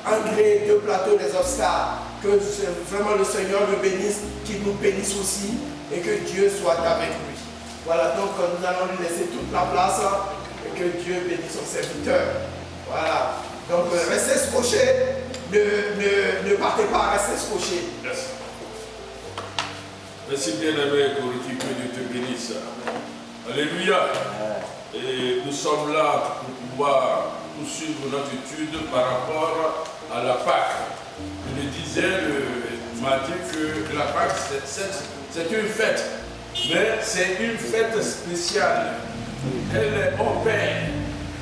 engrais de plateau des obstacles. Que vraiment le Seigneur le bénisse, qu'il nous bénisse aussi et que Dieu soit avec lui. Voilà, donc nous allons lui laisser toute la place et que Dieu bénisse son serviteur. Voilà, donc restez scotchés, ne partez pas, restez scotchés. Merci. Merci bien-aimé pour que Dieu te bénisse. Alléluia. Et nous sommes là pour pouvoir poursuivre notre étude par rapport à la Pâque. Je le disais, m'a dit que la Pâque, c'est une fête, mais c'est une fête spéciale. Elle est au Père.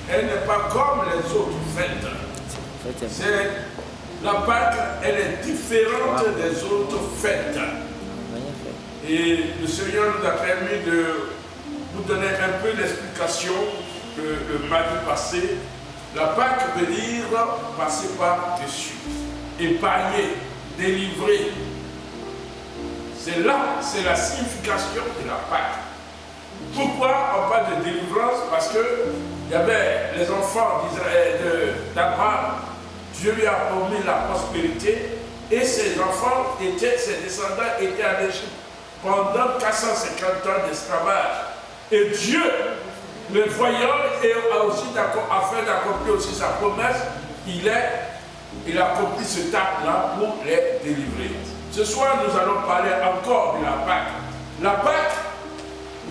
Elle n'est pas comme les autres fêtes. La Pâque, elle est différente des autres fêtes. Et le Seigneur nous a permis de nous donner un peu l'explication le mardi passé. La Pâque veut dire passer par-dessus, épargner, délivrer. C'est là, c'est la signification de la Pâque. Pourquoi on parle de délivrance? Parce que il y avait les enfants d'Abraham, Dieu lui a promis la prospérité et ses enfants, ses descendants étaient en Égypte pendant 450 ans d'esclavage. Et Dieu, le voyant et aussi afin d'accomplir aussi sa promesse, il a accompli ce acte-là pour les délivrer. Ce soir, nous allons parler encore de la Pâque. La Pâque,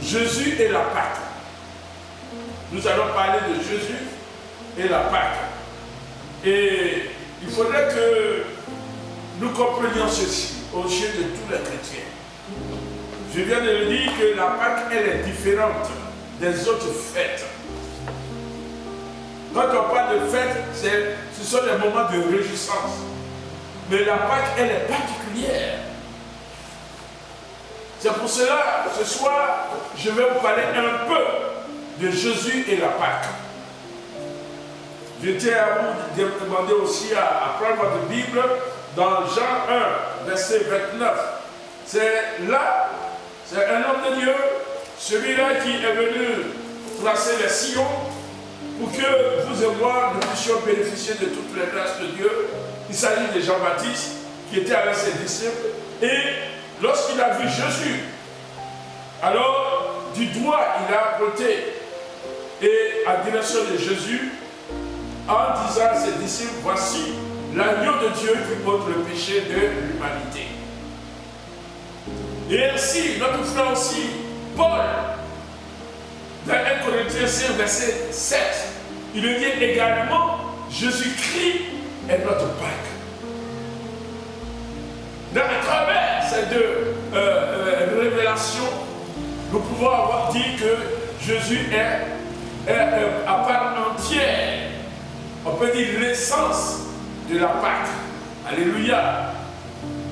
Jésus et la Pâque. Nous allons parler de Jésus et la Pâque. Et il faudrait que nous comprenions ceci au sujet de tous les chrétiens. Je viens de le dire que la Pâque, elle est différente des autres fêtes. Quand on parle de fête, ce sont des moments de réjouissance. Mais la Pâque, elle est particulière. C'est pour cela, ce soir, je vais vous parler un peu de Jésus et la Pâque. Je tiens à vous demander aussi à prendre votre Bible dans Jean 1, verset 29. C'est là, c'est un homme de Dieu, celui-là qui est venu tracer les sillons pour que vous et moi, nous puissions bénéficier de toutes les grâces de Dieu. Il s'agit de Jean-Baptiste qui était avec ses disciples. Et lorsqu'il a vu Jésus, alors du doigt il a pointé et en direction de Jésus en disant à ses disciples, voici l'agneau de Dieu qui ôte le péché de l'humanité. Et ainsi, notre frère aussi, Paul, dans 1 Corinthiens 5, verset 7, il le dit également, Jésus-Christ est notre Pâque. À travers ces deux révélations, nous pouvons avoir dit que Jésus est à part entière, on peut dire l'essence de la Pâque. Alléluia.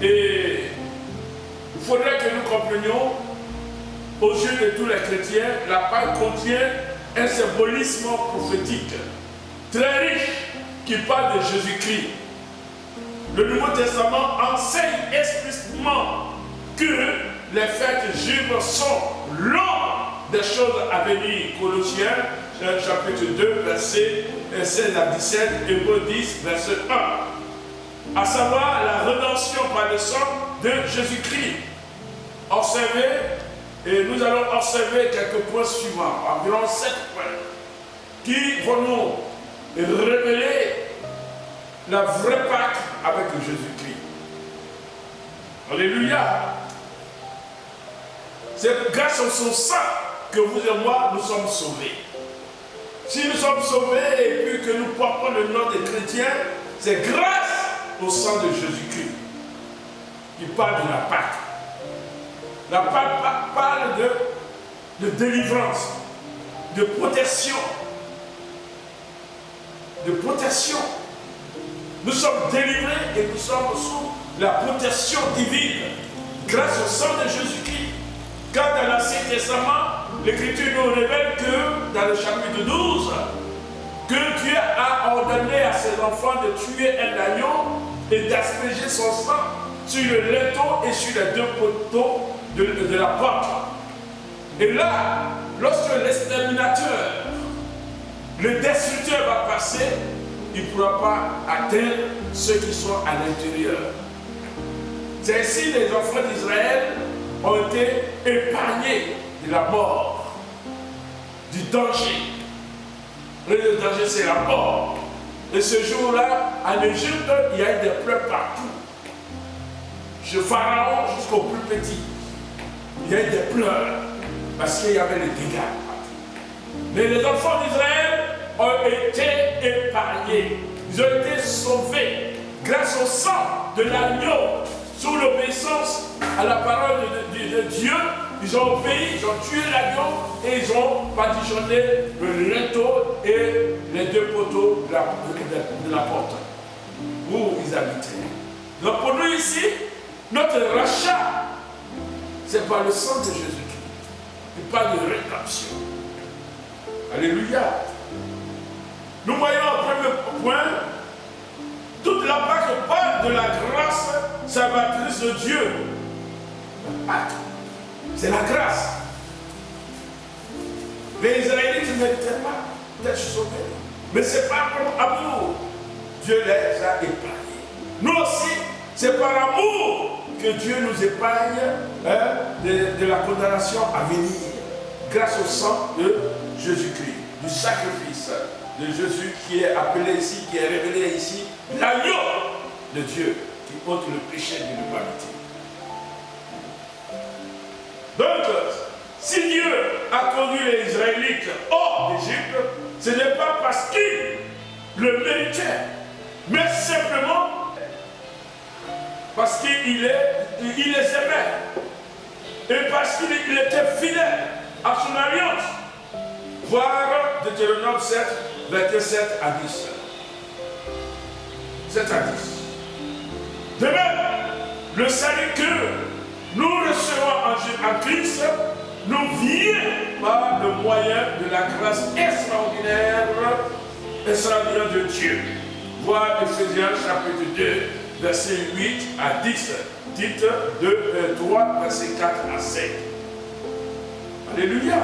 Et il faudrait que nous comprenions, aux yeux de tous les chrétiens, la Pâque contient un symbolisme prophétique très riche qui parle de Jésus-Christ. Le Nouveau Testament enseigne explicitement que les fêtes juives sont l'ombre des choses à venir. Colossiens, chapitre 2, versets 16 à 17, Hébreux 10, verset 1. À savoir la rédemption par le sang de Jésus-Christ. Observez, et nous allons observer quelques points suivants, environ 7 points, qui vont nous révéler la vraie Pâque avec Jésus-Christ. Alléluia. C'est grâce à son sang que vous et moi, nous sommes sauvés. Si nous sommes sauvés et puis que nous portons le nom des chrétiens, c'est grâce au sang de Jésus-Christ qui parle de la Pâque. La Pâque parle de délivrance, de protection. De protection. Nous sommes délivrés et nous sommes sous la protection divine grâce au sang de Jésus-Christ. Car dans l'Ancien Testament, l'Écriture nous révèle que dans le chapitre 12, que Dieu a ordonné à ses enfants de tuer un agneau et d'asperger son sang sur le linteau et sur les deux poteaux de la porte. Et là, lorsque l'exterminateur, le destructeur va passer, il ne pourra pas atteindre ceux qui sont à l'intérieur. C'est ainsi les enfants d'Israël ont été épargnés de la mort, du danger. Le danger, c'est la mort. Et ce jour-là, en Égypte, il y a eu des pleurs partout. De Pharaon jusqu'au plus petit. Il y a eu des pleurs parce qu'il y avait les dégâts. Mais les enfants d'Israël ont été épargnés. Ils ont été sauvés grâce au sang de l'agneau. Sous l'obéissance à la parole de Dieu, ils ont obéi, ils ont tué l'agneau et ils ont badigeonné le linteau et les deux poteaux de la porte où ils habitaient. Donc pour nous ici, notre rachat, c'est par le sang de Jésus-Christ. Il parle de rédemption. Alléluia. Nous voyons au premier point, toute la Pâque parle de la grâce salvatrice de Dieu. La Pâque, c'est la grâce. Les Israélites ne méritaient pas d'être sauvés. Mais c'est par amour. Dieu les a épargnés. Nous aussi, c'est par amour que Dieu nous épargne de la condamnation à venir. Grâce au sang de Jésus-Christ, du sacrifice de Jésus qui est appelé ici, qui est révélé ici, l'agneau de Dieu qui ôte le péché de l'humanité. Donc, si Dieu a conduit les Israélites hors d'Égypte, ce n'est pas parce qu'ils le méritaient, mais simplement parce qu'il les aimait et parce qu'il était fidèle à son alliance. Voir Deutéronome 7, verset 7 à 10. 7 à 10. De même, le salut que nous recevons en Christ nous vient par le moyen de la grâce extraordinaire de Dieu. Voir Ephésiens chapitre 2, verset 8 à 10. Titre 3, verset 4 à 5. Alléluia.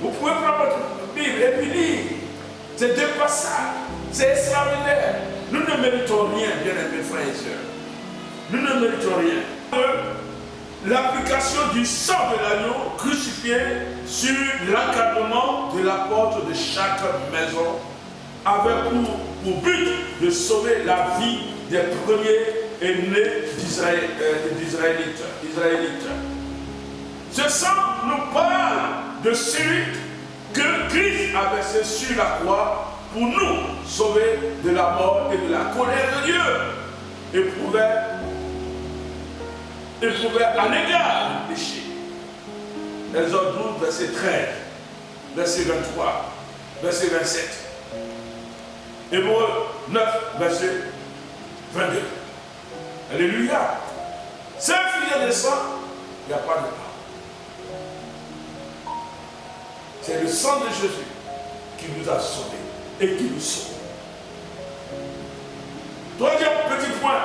Vous pouvez prendre votre Bible et puis lire ces deux passages. C'est extraordinaire. Nous ne méritons rien, bien-aimés frères et sœurs. Nous ne méritons rien. L'application du sang de l'agneau crucifié sur l'encadrement de la porte de chaque maison avait pour but de sauver la vie des premiers-nés d'Israélites. Ce sang nous parle de celui que Christ a versé sur la croix pour nous sauver de la mort et de la colère de Dieu. Éprouver à l'égard du péché. Exode 12, verset 13, verset 23, verset 27. Hébreux 9, verset 22. Alléluia. C'est un filet de sang, il n'y a pas de part. C'est le sang de Jésus qui nous a sauvés et qui nous sauve. Troisième petit point,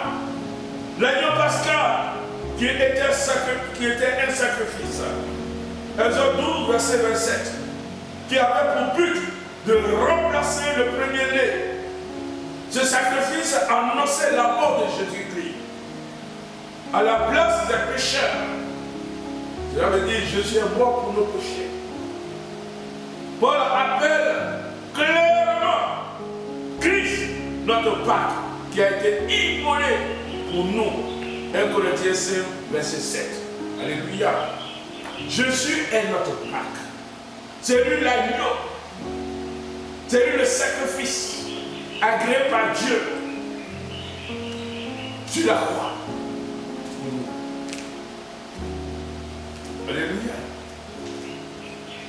l'agneau pascal qui était un sacrifice. Exode 12, verset 27, qui avait pour but de remplacer le premier-né. Ce sacrifice annonçait la mort de Jésus-Christ à la place des pécheurs. Cela veut dire Jésus est mort pour nos péchés. Paul appelle clairement Christ, notre Pâque, qui a été immolé pour nous. 1 Corinthiens 5, verset 7. Alléluia. Jésus est notre Pâque. C'est lui l'agneau. C'est lui le sacrifice agréé par Dieu sur la croix. Alléluia.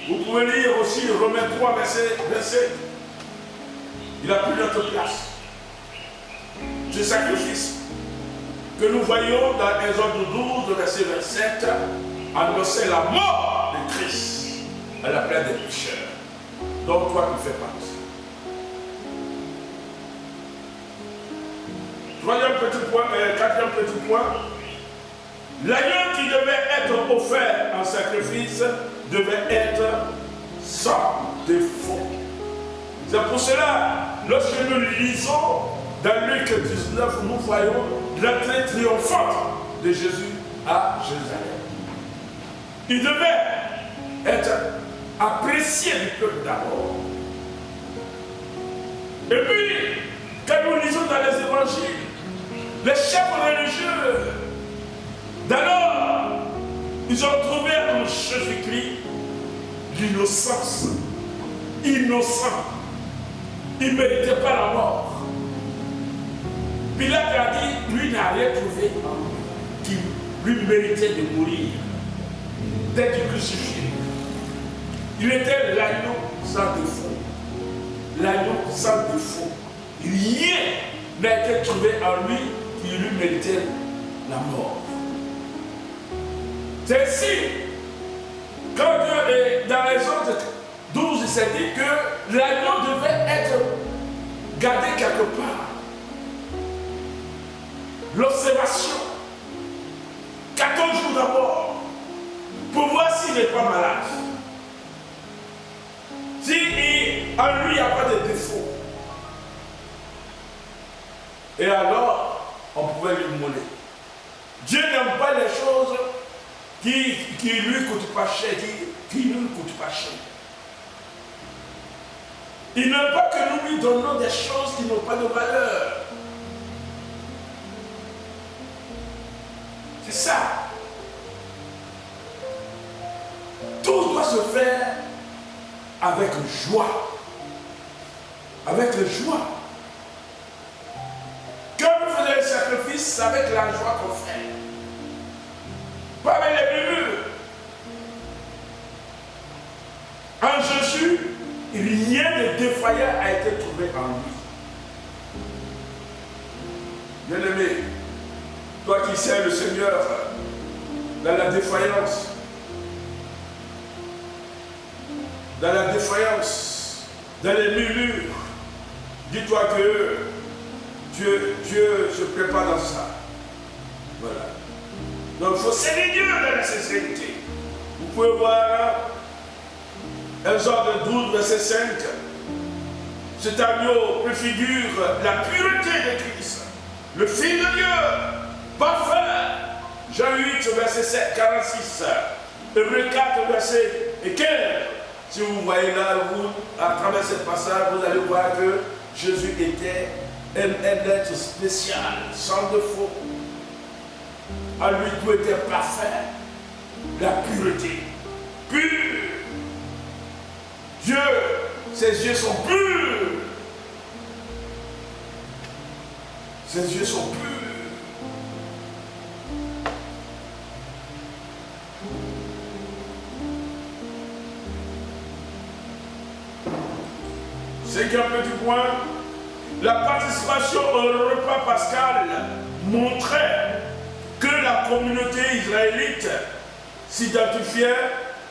Vous pouvez lire aussi Romains 3, verset. Il a pris notre place. Ce sacrifice que nous voyons dans Exode 12, verset 27, annonçait la mort de Christ à la place des pécheurs, dont toi tu fais partie. Quatrième petit point, l'agneau qui devait être offert en sacrifice devait être sans défaut. C'est pour cela lorsque nous lisons dans Luc 19, nous voyons l'entrée triomphante de Jésus à Jérusalem. Il devait être apprécié du peuple d'abord. Et puis, quand nous lisons dans les évangiles, les chefs religieux, d'alors, ils ont trouvé en Jésus-Christ l'innocence. Innocent. Il ne méritait pas la mort. Pilate a dit, lui n'a rien trouvé qui lui méritait de mourir, d'être crucifié. Il était l'agneau sans défaut. L'agneau sans défaut. Rien n'a été trouvé en lui qui lui méritait la mort. C'est ainsi, quand dans les autres 12, il s'est dit que l'agneau devait être gardé quelque part. L'observation, 14 jours d'abord, pour voir s'il n'est pas malade. Si en lui il n'y a pas de défaut. Et alors, on pouvait lui moller. Dieu n'aime pas les choses qui lui coûtent pas cher, qui ne lui coûtent pas cher. Il n'aime pas que nous lui donnions des choses qui n'ont pas de valeur. C'est ça. Tout doit se faire avec joie. Avec joie. Quand vous faisez le sacrifice, c'est avec la joie qu'on fait. Pas avec les murmures. En Jésus, rien de défaillant a été trouvé en lui. Bien-aimé, toi qui sais le Seigneur dans la défaillance, dans les murmures, dis-toi que Dieu ne se plaît pas dans ça. Voilà. Donc il faut servir Dieu dans la sincérité. Vous pouvez voir Exode 12, verset 5. Cet agneau préfigure la pureté de Christ, le Fils de Dieu, parfait. Jean 8, verset 46. Hébreux 4, verset 15. Si vous voyez là, à travers ce passage, vous allez voir que Jésus était un être spécial, sans défaut. En lui, tout était parfait. La pureté. Pur. Dieu, ses yeux sont purs. Ses yeux sont purs. Cinquième petit point, la participation au repas pascal montrait que la communauté israélite s'identifiait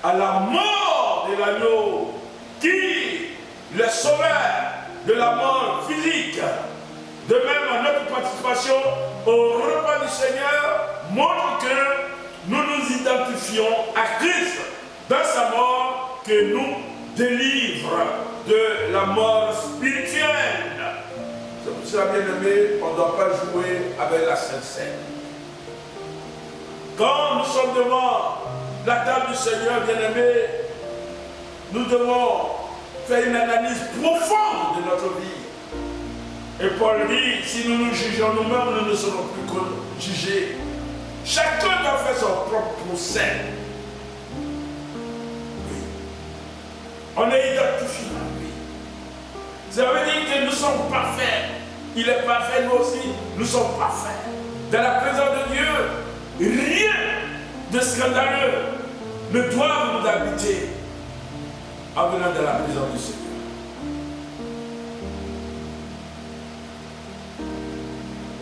à la mort de l'agneau qui les sauvait de la mort physique. De même, notre participation au repas du Seigneur montre que nous nous identifions à Christ dans sa mort que nous délivre de la mort spirituelle. C'est pour cela, bien aimé, on ne doit pas jouer avec la Sainte-Seine. Quand nous sommes devant la table du Seigneur, bien aimé, nous devons faire une analyse profonde de notre vie. Et Paul dit, si nous nous jugeons nous-mêmes, nous ne serons plus jugés. Chacun doit faire son propre procès. On est identifié à lui. Ça veut dire que nous sommes parfaits. Il est parfait, nous aussi, nous sommes parfaits. Dans la présence de Dieu, rien de scandaleux ne doit nous habiter en venant de la présence du Seigneur.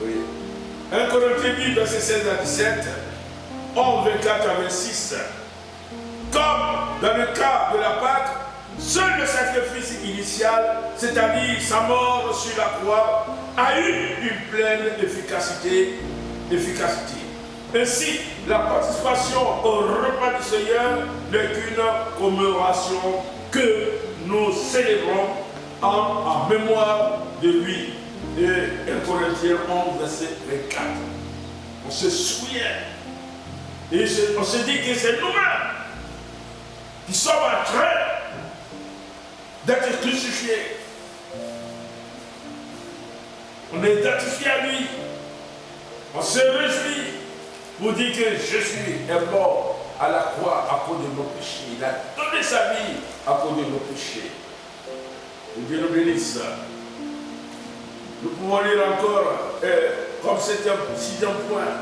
Oui. 1 Corinthiens 10, verset 16 à 17, 11, 24 à 26. Comme dans le cas de la Pâque, seul le sacrifice initial, c'est-à-dire sa mort sur la croix, a eu une pleine efficacité. Ainsi, la participation au repas du Seigneur n'est qu'une commémoration que nous célébrons en mémoire de lui. Et 1 Corinthiens 11, verset 24. On se souvient. Et on se dit que c'est nous-mêmes qui sommes en train d'être crucifiés. On est identifié à lui. On se réjouit pour dire que Jésus est mort à la croix à cause de nos péchés. Il a donné sa vie à cause de nos péchés. Que Dieu nous bénisse. Nous pouvons lire encore, comme c'était un sixième point,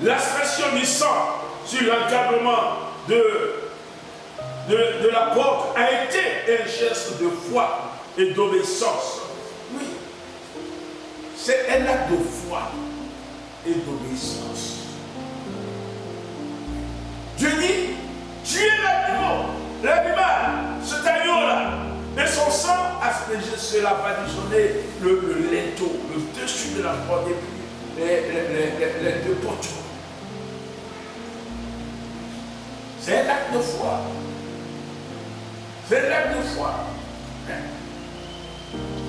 l'aspersion du sang sur l'encadrement de la porte a été un geste de foi et d'obéissance. Oui, c'est un acte de foi et d'obéissance. Dieu dit, tuez l'animal, cet agneau-là, et son sang aspergé sur la badigeonnée, le linteau, le dessus de la porte et puis les deux poteaux. C'est un acte de foi. C'est un acte de foi.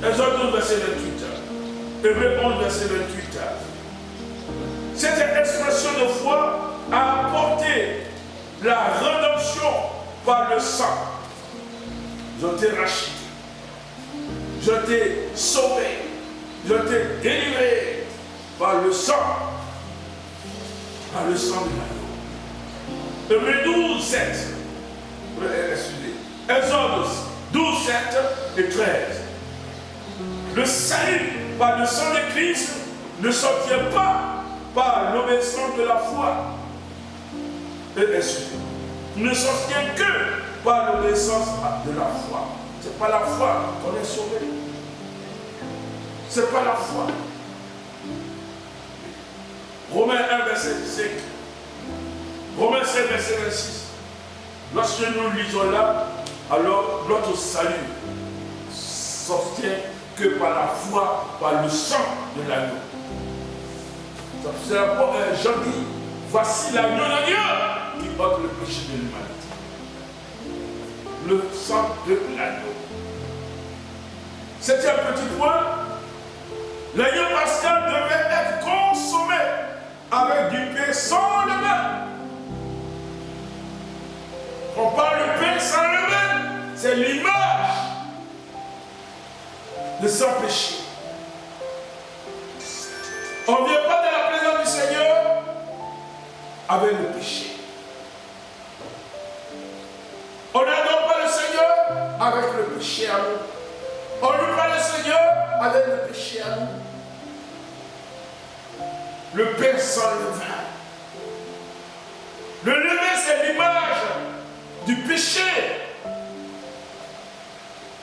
Exode 12, verset 28. Hébreux 11, verset 28. Cette expression de foi a apporté la rédemption par le sang. Je t'ai racheté. Je t'ai sauvé. Je t'ai délivré par le sang. Par le sang de l'agneau. Hébreux 12, 7. Excusez. Exode 12, 7 et 13. Le salut par le sang de Christ ne s'obtient pas par l'obéissance de la foi. Ne s'obtient que par l'obéissance de la foi. Ce n'est pas la foi qu'on est sauvé. Ce n'est pas la foi. Romains 1, verset 5. Romains 7, verset 26. Lorsque nous lisons là, alors notre salut s'obtient que par la foi, par le sang de l'agneau. C'est pourquoi Jean dit, voici l'agneau de Dieu qui ôte le péché de l'humanité. Le sang de l'agneau. C'était un petit point. L'agneau pascal devait être consommé avec du pain sans levain. On parle de pain sans levain, c'est l'image de sans péché. On ne vient pas dans la présence du Seigneur avec le péché. On n'adore pas le Seigneur avec le péché à nous. On loue pas le Seigneur avec le péché à nous. Le pain sans levain. Le levain, c'est l'image du péché.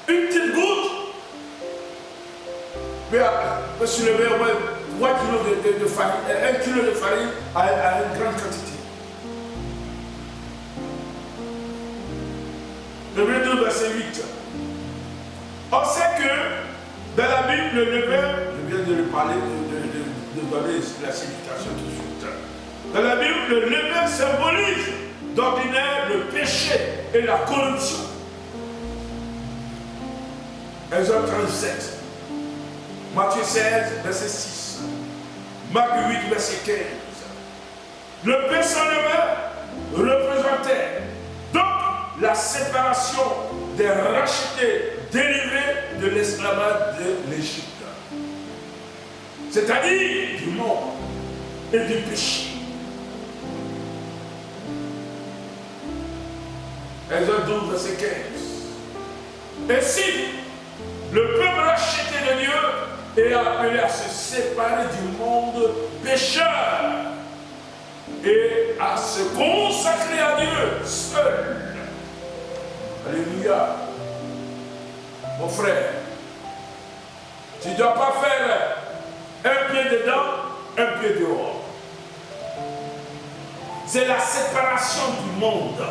Une petite goutte peut soulever au moins 3 kg de farine, 1 kg de farine à une grande quantité. Hébreux 2, verset 8. On sait que dans la Bible, le levain, je viens de lui parler, de donner la signification tout de suite. Dans la Bible, le levain symbolise d'ordinaire le péché et la corruption. Exode 37. Matthieu 16, verset 6. Marc 8, verset 15. Le pain sans levain représentait donc la séparation des rachetés délivrés de l'esclavage de l'Égypte. C'est-à-dire du monde et du péché. Exode 12, verset 15. Ainsi, le peuple racheté de Dieu est appelé à se séparer du monde pécheur et à se consacrer à Dieu seul. Alléluia. Mon frère, tu ne dois pas faire un pied dedans, un pied dehors. C'est la séparation du monde.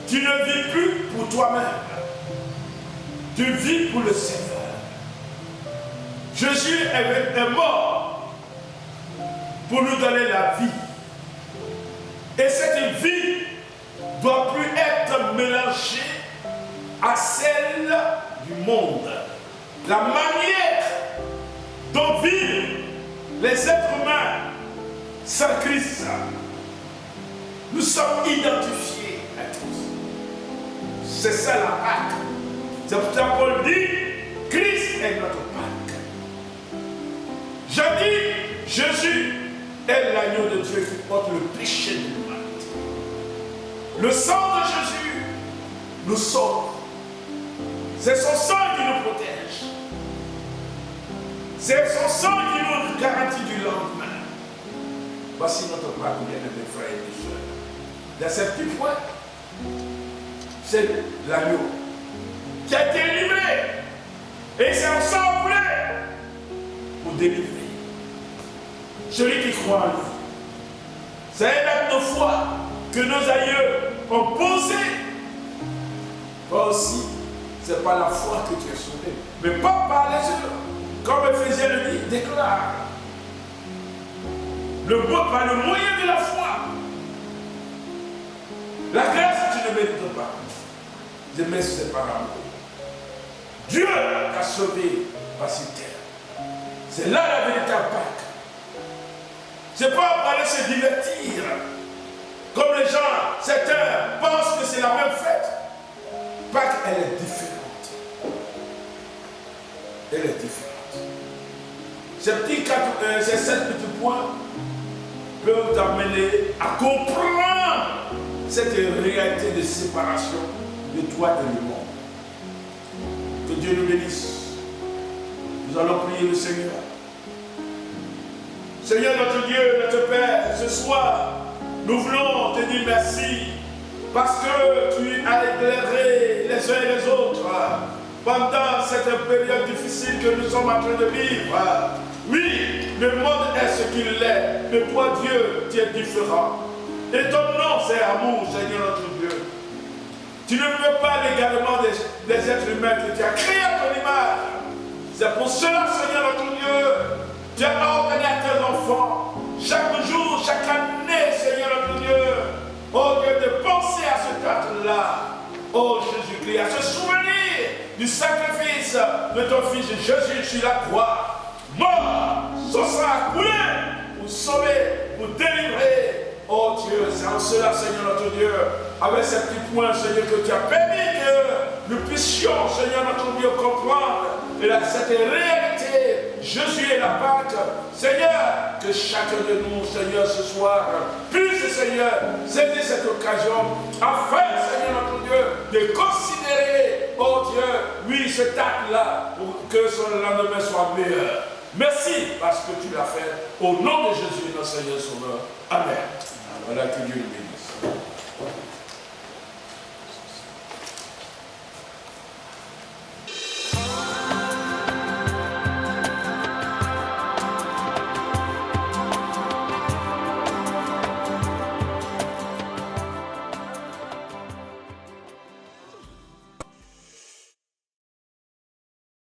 Tu ne vis plus pour toi-même. Tu vis pour le Seigneur. Jésus est mort pour nous donner la vie. Et cette vie ne doit plus être mélangée à celle du monde. La manière dont vivent les êtres humains sans Christ, nous sommes identifiés à tous. C'est ça la Pâque. C'est pour ça que Paul dit, Christ est notre Pâque. Je dis, Jésus est l'agneau de Dieu qui porte le péché de l'humanité. Le sang de Jésus nous sauve. C'est son sang qui nous protège. C'est son sang qui nous garantit du lendemain. Voici notre Pâque, bien-aimés frères et sœurs. Dans ce petit point, c'est l'agneau qui a été livré. Et c'est un sang coulé pour délivrer. Celui qui croit en lui. C'est un acte de foi que nos aïeux ont posé. Toi aussi, ce n'est pas la foi que tu es sauvé, mais pas par les œuvres. Comme Éphésiens le dit, déclare. Par le moyen de la foi. La grâce, tu ne mérites pas. Mais c'est par amour. Dieu t'a sauvé par cette terre. C'est là la véritable Pâque. C'est pas pour aller se divertir. Comme les gens, certains pensent que c'est la même fête. Pâque, elle est différente. Elle est différente. Ces 7 petits points peuvent t'amener à comprendre cette réalité de séparation de toi et du monde. Que Dieu nous bénisse. Nous allons prier le Seigneur. Seigneur notre Dieu, notre Père, ce soir, nous voulons te dire merci parce que tu as éclairé les uns et les autres pendant cette période difficile que nous sommes en train de vivre. Oui, le monde est ce qu'il est, mais toi Dieu, tu es différent. Et ton nom c'est amour, Seigneur notre Dieu. Tu ne veux pas l'également des êtres humains que tu as créés à ton image. C'est pour cela, Seigneur notre Dieu, tu as ordonné à tes enfants, chaque jour, chaque année, Seigneur notre Dieu, oh Dieu, de penser à ce acte-là, oh Jésus-Christ, à se souvenir du sacrifice de ton Fils Jésus sur la croix. Mort, son sang a coulé pour sauver, pour délivrer. Oh Dieu, c'est en cela, Seigneur notre Dieu, avec ces petits points, Seigneur, que tu as permis que nous puissions, Seigneur notre Dieu, comprendre cette réalité. Jésus est la Pâque. Seigneur, que chacun de nous, Seigneur, ce soir, puisse, Seigneur, saisir cette occasion afin, Seigneur notre Dieu, de considérer, oh Dieu, oui, cet acte-là, pour que son lendemain soit meilleur. Merci parce que tu l'as fait. Au nom de Jésus, notre Seigneur Sauveur. Amen. Voilà, que Dieu nous bénisse.